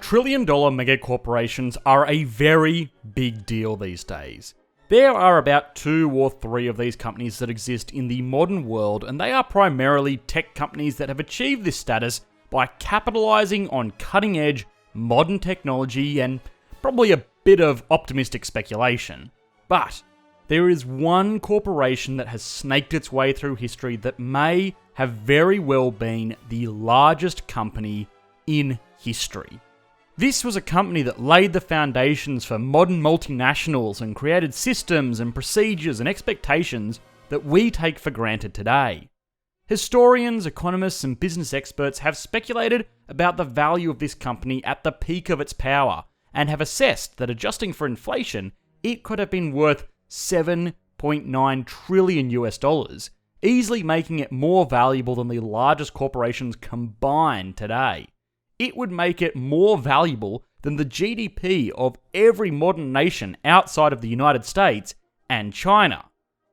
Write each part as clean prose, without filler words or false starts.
trillion-dollar megacorporations are a very big deal these days. There are about 2 or 3 of these companies that exist in the modern world, and they are primarily tech companies that have achieved this status by capitalizing on cutting-edge, modern technology and probably a bit of optimistic speculation. But there is one corporation that has snaked its way through history that may have very well been the largest company in history. This was a company that laid the foundations for modern multinationals and created systems and procedures and expectations that we take for granted today. Historians, economists, and business experts have speculated about the value of this company at the peak of its power and have assessed that, adjusting for inflation, it could have been worth $7.9 trillion, easily making it more valuable than the largest corporations combined today. It would make it more valuable than the GDP of every modern nation outside of the United States and China.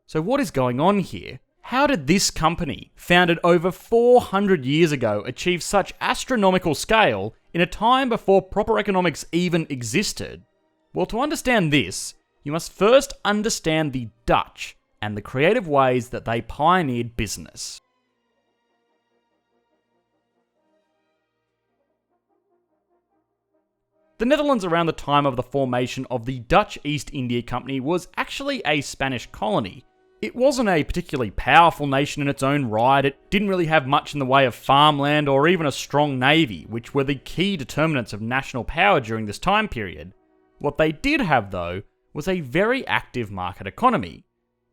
So what is going on here? How did this company, founded over 400 years ago, achieve such astronomical scale in a time before proper economics even existed? Well, to understand this, you must first understand the Dutch and the creative ways that they pioneered business. The Netherlands around the time of the formation of the Dutch East India Company was actually a Spanish colony. It wasn't a particularly powerful nation in its own right, it didn't really have much in the way of farmland or even a strong navy, which were the key determinants of national power during this time period. What they did have, though, was a very active market economy.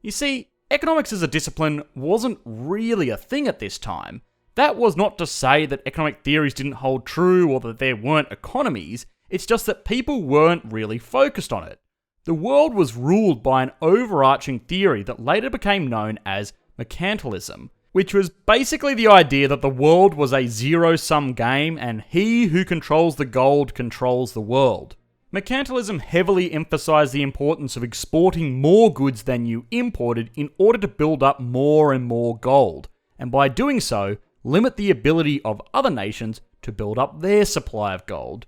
You see, economics as a discipline wasn't really a thing at this time. That was not to say that economic theories didn't hold true or that there weren't economies. It's just that people weren't really focused on it. The world was ruled by an overarching theory that later became known as mercantilism, which was basically the idea that the world was a zero-sum game and he who controls the gold controls the world. Mercantilism heavily emphasized the importance of exporting more goods than you imported in order to build up more and more gold, and by doing so, limit the ability of other nations to build up their supply of gold.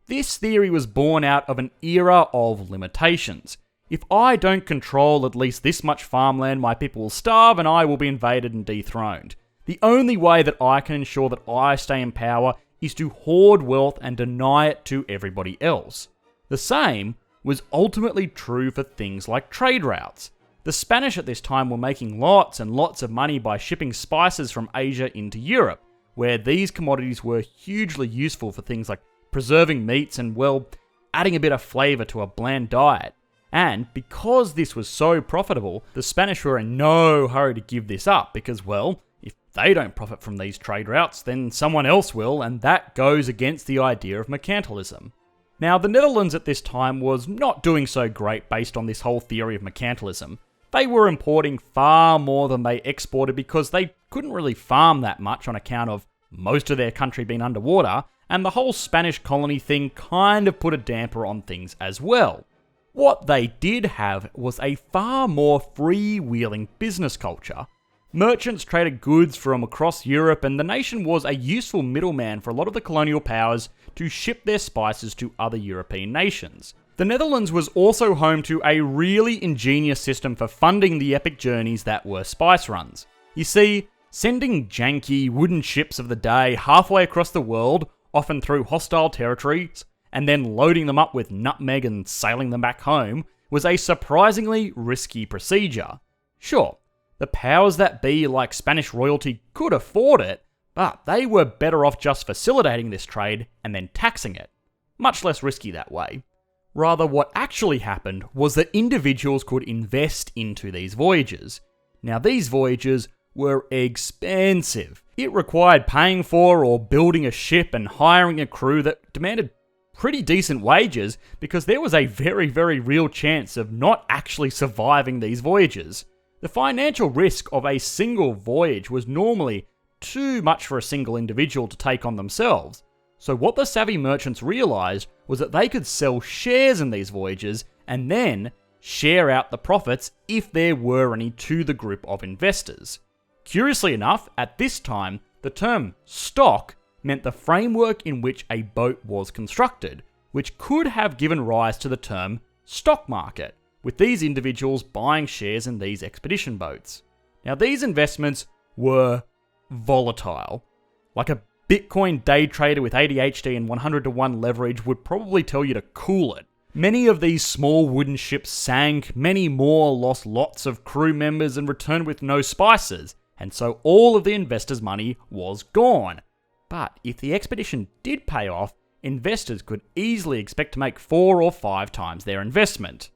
This theory was born out of an era of limitations. If I don't control at least this much farmland, my people will starve and I will be invaded and dethroned. The only way that I can ensure that I stay in power is to hoard wealth and deny it to everybody else. The same was ultimately true for things like trade routes. The Spanish at this time were making lots and lots of money by shipping spices from Asia into Europe, where these commodities were hugely useful for things like preserving meats and, well, adding a bit of flavour to a bland diet. And because this was so profitable, the Spanish were in no hurry to give this up because, well, if they don't profit from these trade routes, then someone else will, and that goes against the idea of mercantilism. Now, the Netherlands at this time was not doing so great based on this whole theory of mercantilism. They were importing far more than they exported because they couldn't really farm that much on account of most of their country being underwater, and the whole Spanish colony thing kind of put a damper on things as well. What they did have was a far more freewheeling business culture. Merchants traded goods from across Europe, and the nation was a useful middleman for a lot of the colonial powers to ship their spices to other European nations. The Netherlands was also home to a really ingenious system for funding the epic journeys that were spice runs. You see, sending janky wooden ships of the day halfway across the world, often through hostile territories, and then loading them up with nutmeg and sailing them back home, was a surprisingly risky procedure. Sure, the powers that be like Spanish royalty could afford it, but they were better off just facilitating this trade and then taxing it. Much less risky that way. Rather, what actually happened was that individuals could invest into these voyages. Now, these voyages were expensive. It required paying for or building a ship and hiring a crew that demanded pretty decent wages because there was a very, very real chance of not actually surviving these voyages. The financial risk of a single voyage was normally too much for a single individual to take on themselves. So what the savvy merchants realized was that they could sell shares in these voyages and then share out the profits if there were any to the group of investors. Curiously enough, at this time, the term stock meant the framework in which a boat was constructed, which could have given rise to the term stock market, with these individuals buying shares in these expedition boats. Now, these investments were volatile. Like a Bitcoin day trader with ADHD and 100-to-1 leverage would probably tell you to cool it. Many of these small wooden ships sank, many more lost lots of crew members and returned with no spices, and so all of the investors' money was gone. But if the expedition did pay off, investors could easily expect to make 4 or 5 times their investment.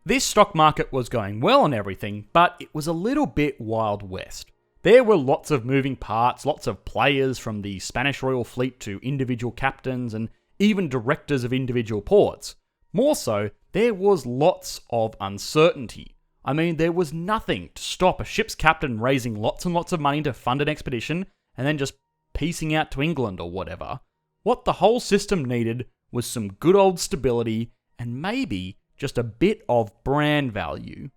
This stock market was going well and everything, but it was a little bit Wild West. There were lots of moving parts, lots of players from the Spanish Royal Fleet to individual captains and even directors of individual ports. More so, there was lots of uncertainty. I mean, there was nothing to stop a ship's captain raising lots and lots of money to fund an expedition and then just piecing out to England or whatever. What the whole system needed was some good old stability and maybe just a bit of brand value.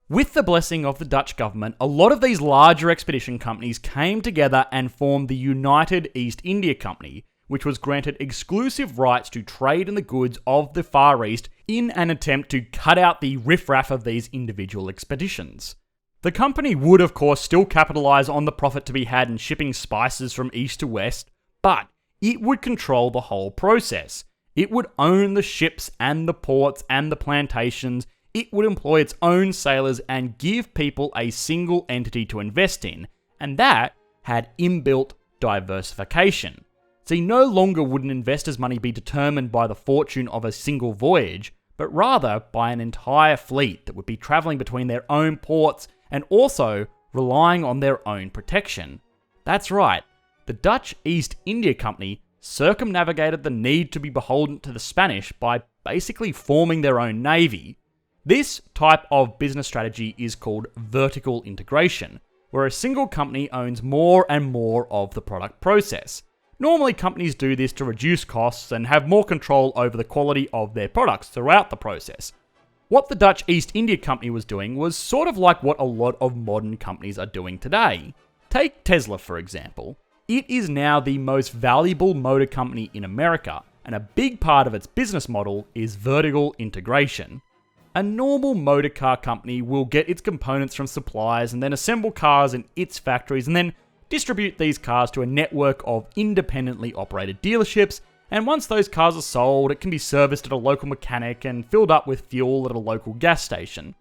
With the blessing of the Dutch government, a lot of these larger expedition companies came together and formed the United East India Company, which was granted exclusive rights to trade in the goods of the Far East in an attempt to cut out the riffraff of these individual expeditions. The company would, of course, still capitalise on the profit to be had in shipping spices from east to west, but it would control the whole process. It would own the ships and the ports and the plantations. It would employ its own sailors and give people a single entity to invest in, and that had inbuilt diversification. See, no longer would an investor's money be determined by the fortune of a single voyage, but rather by an entire fleet that would be travelling between their own ports and also relying on their own protection. That's right, the Dutch East India Company circumnavigated the need to be beholden to the Spanish by basically forming their own navy. This type of business strategy is called vertical integration, where a single company owns more and more of the product process. Normally, companies do this to reduce costs and have more control over the quality of their products throughout the process. What the Dutch East India Company was doing was sort of like what a lot of modern companies are doing today. Take Tesla, for example. It is now the most valuable motor company in America, and a big part of its business model is vertical integration. A normal motor car company will get its components from suppliers and then assemble cars in its factories and then distribute these cars to a network of independently operated dealerships, and once those cars are sold, it can be serviced at a local mechanic and filled up with fuel at a local gas station.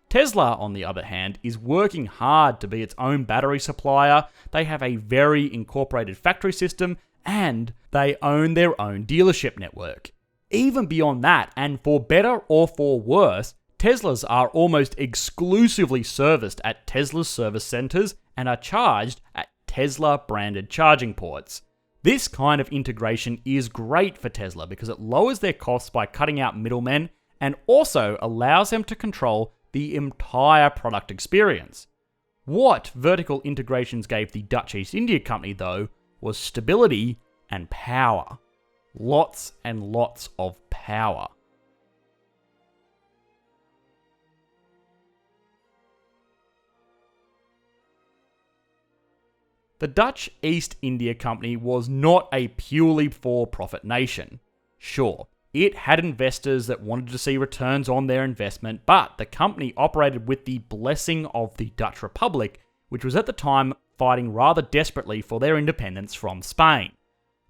Tesla, on the other hand, is working hard to be its own battery supplier. They have a very incorporated factory system, and they own their own dealership network. Even beyond that, and for better or for worse, Teslas are almost exclusively serviced at Tesla's service centers and are charged at Tesla-branded charging ports. This kind of integration is great for Tesla because it lowers their costs by cutting out middlemen and also allows them to control the entire product experience. What vertical integrations gave the Dutch East India Company, though, was stability and power. Lots and lots of power. The Dutch East India Company was not a purely for-profit nation. Sure, it had investors that wanted to see returns on their investment, but the company operated with the blessing of the Dutch Republic, which was at the time fighting rather desperately for their independence from Spain.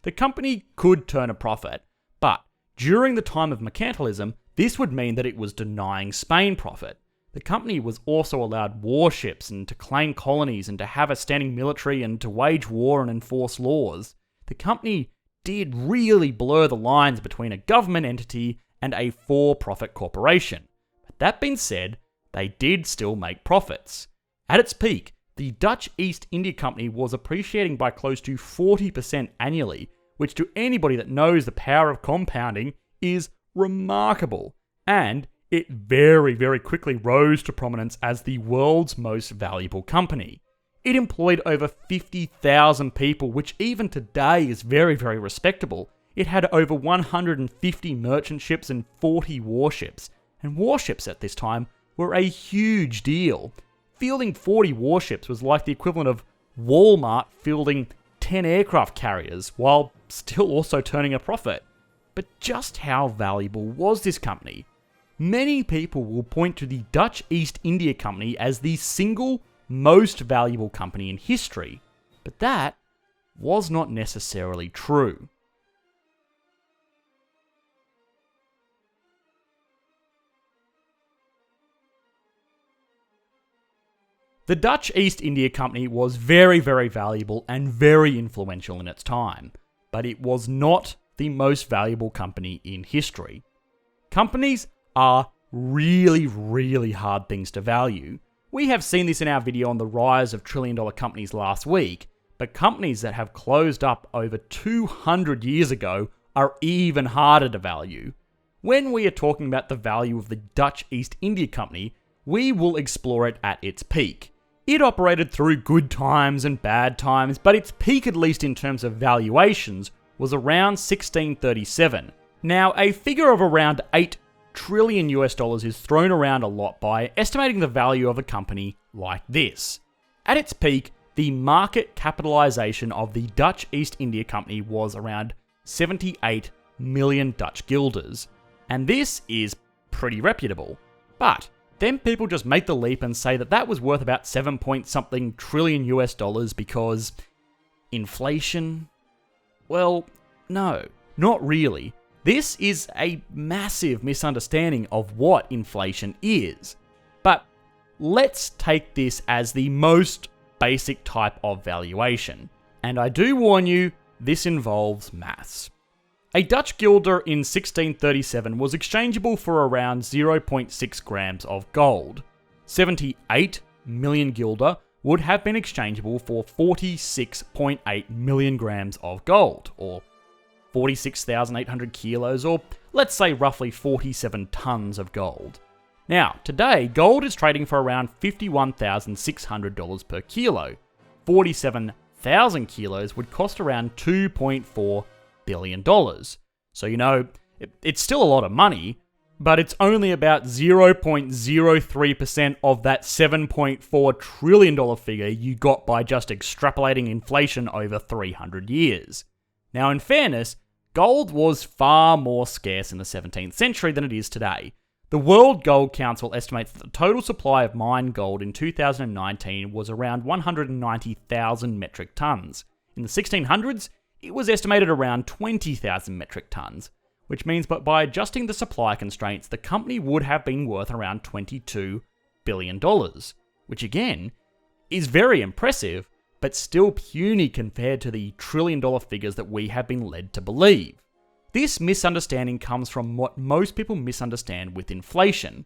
The company could turn a profit, but during the time of mercantilism, this would mean that it was denying Spain profit. The company was also allowed warships and to claim colonies and to have a standing military and to wage war and enforce laws. The company did really blur the lines between a government entity and a for-profit corporation. But that being said, they did still make profits. At its peak, the Dutch East India Company was appreciating by close to 40% annually, which to anybody that knows the power of compounding is remarkable. And it very, very quickly rose to prominence as the world's most valuable company. It employed over 50,000 people, which even today is very, very respectable. It had over 150 merchant ships and 40 warships. And warships at this time were a huge deal. Fielding 40 warships was like the equivalent of Walmart fielding 10 aircraft carriers while still also turning a profit. But just how valuable was this company? Many people will point to the Dutch East India Company as the single most valuable company in history, but that was not necessarily true. The Dutch East India Company was very, very valuable and very influential in its time, but it was not the most valuable company in history. Companies are really, really hard things to value. We have seen this in our video on the rise of trillion-dollar companies last week, but companies that have closed up over 200 years ago are even harder to value. When we are talking about the value of the Dutch East India Company, we will explore it at its peak. It operated through good times and bad times, but its peak, at least in terms of valuations, was around 1637. Now, a figure of around $8 trillion is thrown around a lot by estimating the value of a company like this. At its peak, the market capitalization of the Dutch East India Company was around 78 million Dutch guilders, and this is pretty reputable. But then people just make the leap and say that that was worth about 7 point something trillion because inflation? Well, no, not really. This is a massive misunderstanding of what inflation is. But let's take this as the most basic type of valuation. And I do warn you, this involves maths. A Dutch guilder in 1637 was exchangeable for around 0.6 grams of gold. 78 million guilder would have been exchangeable for 46.8 million grams of gold, or 46,800 kilos, or let's say roughly 47 tons of gold. Now, today, gold is trading for around $51,600 per kilo. 47,000 kilos would cost around $2.4 billion. So, it's still a lot of money, but it's only about 0.03% of that $7.4 trillion figure you got by just extrapolating inflation over 300 years. Now, in fairness, gold was far more scarce in the 17th century than it is today. The World Gold Council estimates that the total supply of mined gold in 2019 was around 190,000 metric tons. In the 1600s, it was estimated around 20,000 metric tons, which means that by adjusting the supply constraints, the company would have been worth around $22 billion, which again, is very impressive, but still puny compared to the trillion-dollar figures that we have been led to believe. This misunderstanding comes from what most people misunderstand with inflation.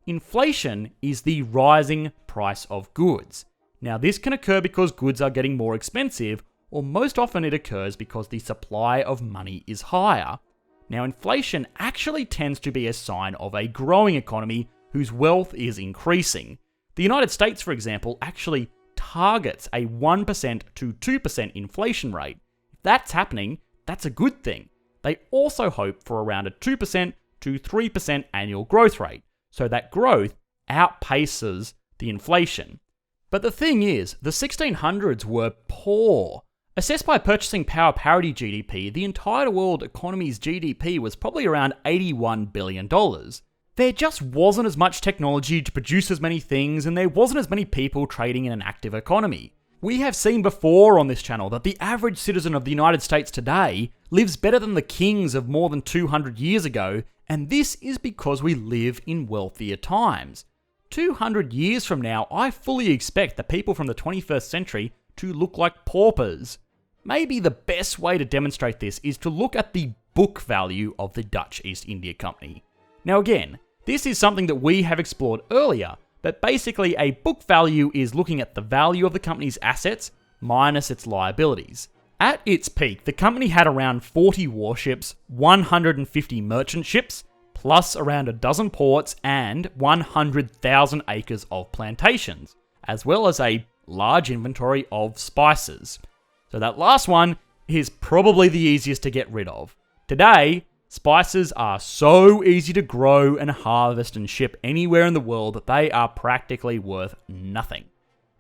Inflation is the rising price of goods. Now, this can occur because goods are getting more expensive, or most often it occurs because the supply of money is higher. Now, inflation actually tends to be a sign of a growing economy whose wealth is increasing. The United States, for example, actually targets a 1% to 2% inflation rate. If that's happening, that's a good thing. They also hope for around a 2% to 3% annual growth rate, so that growth outpaces the inflation. But the thing is, the 1600s were poor. Assessed by purchasing power parity GDP, the entire world economy's GDP was probably around $81 billion. There just wasn't as much technology to produce as many things, and there wasn't as many people trading in an active economy. We have seen before on this channel that the average citizen of the United States today lives better than the kings of more than 200 years ago, and this is because we live in wealthier times. 200 years from now, I fully expect the people from the 21st century to look like paupers. Maybe the best way to demonstrate this is to look at the book value of the Dutch East India Company. Now again, this is something that we have explored earlier, but basically a book value is looking at the value of the company's assets minus its liabilities. At its peak, the company had around 40 warships, 150 merchant ships, plus around a dozen ports and 100,000 acres of plantations, as well as a large inventory of spices. So that last one is probably the easiest to get rid of. Today, spices are so easy to grow and harvest and ship anywhere in the world that they are practically worth nothing.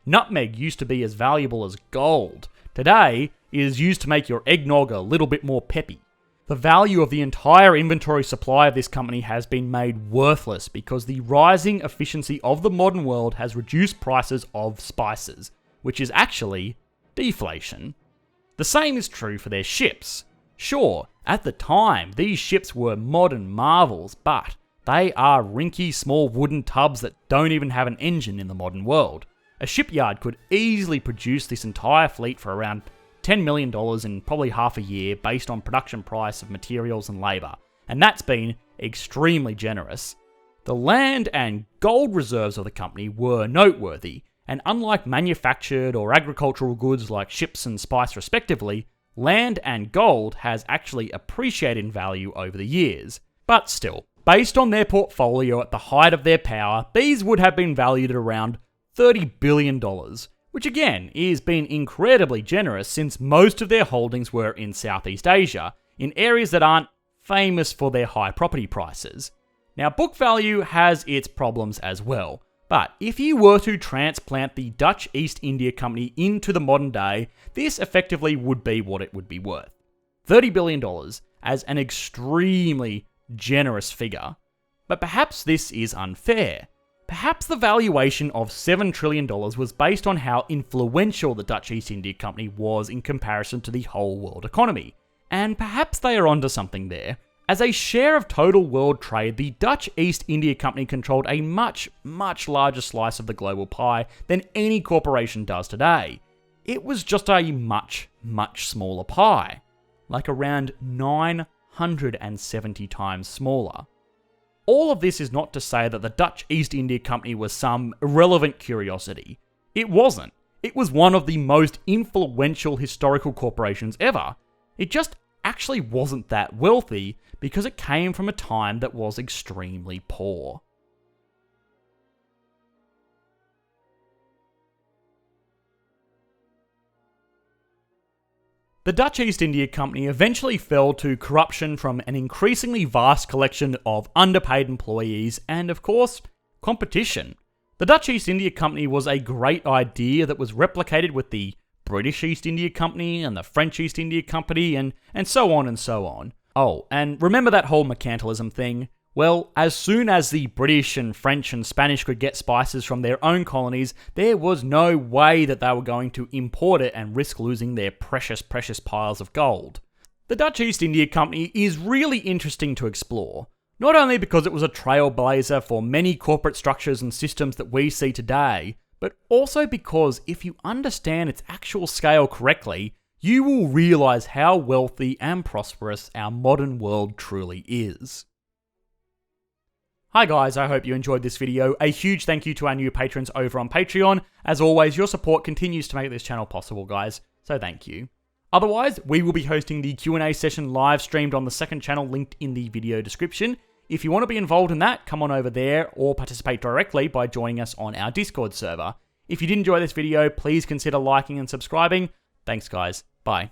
Nutmeg used to be as valuable as gold. today is used to make your eggnog a little bit more peppy. The value of the entire inventory supply of this company has been made worthless because the rising efficiency of the modern world has reduced prices of spices, which is actually deflation. The same is true for their ships. Sure, at the time, these ships were modern marvels, but they are rinky small wooden tubs that don't even have an engine in the modern world. A shipyard could easily produce this entire fleet for around $10 million in probably half a year based on production price of materials and labour, and that's been extremely generous. The land and gold reserves of the company were noteworthy, and unlike manufactured or agricultural goods like ships and spice respectively, land and gold has actually appreciated in value over the years. But still, based on their portfolio at the height of their power, these would have been valued at around $30 billion, which again is been incredibly generous since most of their holdings were in Southeast Asia, in areas that aren't famous for their high property prices. Now, book value has its problems as well, but if you were to transplant the Dutch East India Company into the modern day, this effectively would be what it would be worth. $30 billion as an extremely generous figure, but perhaps this is unfair. Perhaps the valuation of $7 trillion was based on how influential the Dutch East India Company was in comparison to the whole world economy. And perhaps they are onto something there. As a share of total world trade, the Dutch East India Company controlled a much, much larger slice of the global pie than any corporation does today. It was just a much, much smaller pie, like around 970 times smaller. All of this is not to say that the Dutch East India Company was some irrelevant curiosity. It wasn't. It was one of the most influential historical corporations ever. It just actually wasn't that wealthy because it came from a time that was extremely poor. The Dutch East India Company eventually fell to corruption from an increasingly vast collection of underpaid employees and, of course, competition. The Dutch East India Company was a great idea that was replicated with the British East India Company and the French East India Company and so on and so on. Oh, and remember that whole mercantilism thing? Well, as soon as the British and French and Spanish could get spices from their own colonies, there was no way that they were going to import it and risk losing their precious, precious piles of gold. The Dutch East India Company is really interesting to explore, not only because it was a trailblazer for many corporate structures and systems that we see today, but also because if you understand its actual scale correctly, you will realise how wealthy and prosperous our modern world truly is. Hi guys, I hope you enjoyed this video. A huge thank you to our new patrons over on Patreon. As always, your support continues to make this channel possible, guys, so thank you. Otherwise, we will be hosting the Q&A session live streamed on the second channel linked in the video description. If you want to be involved in that, come on over there or participate directly by joining us on our Discord server. If you did enjoy this video, please consider liking and subscribing. Thanks guys, bye.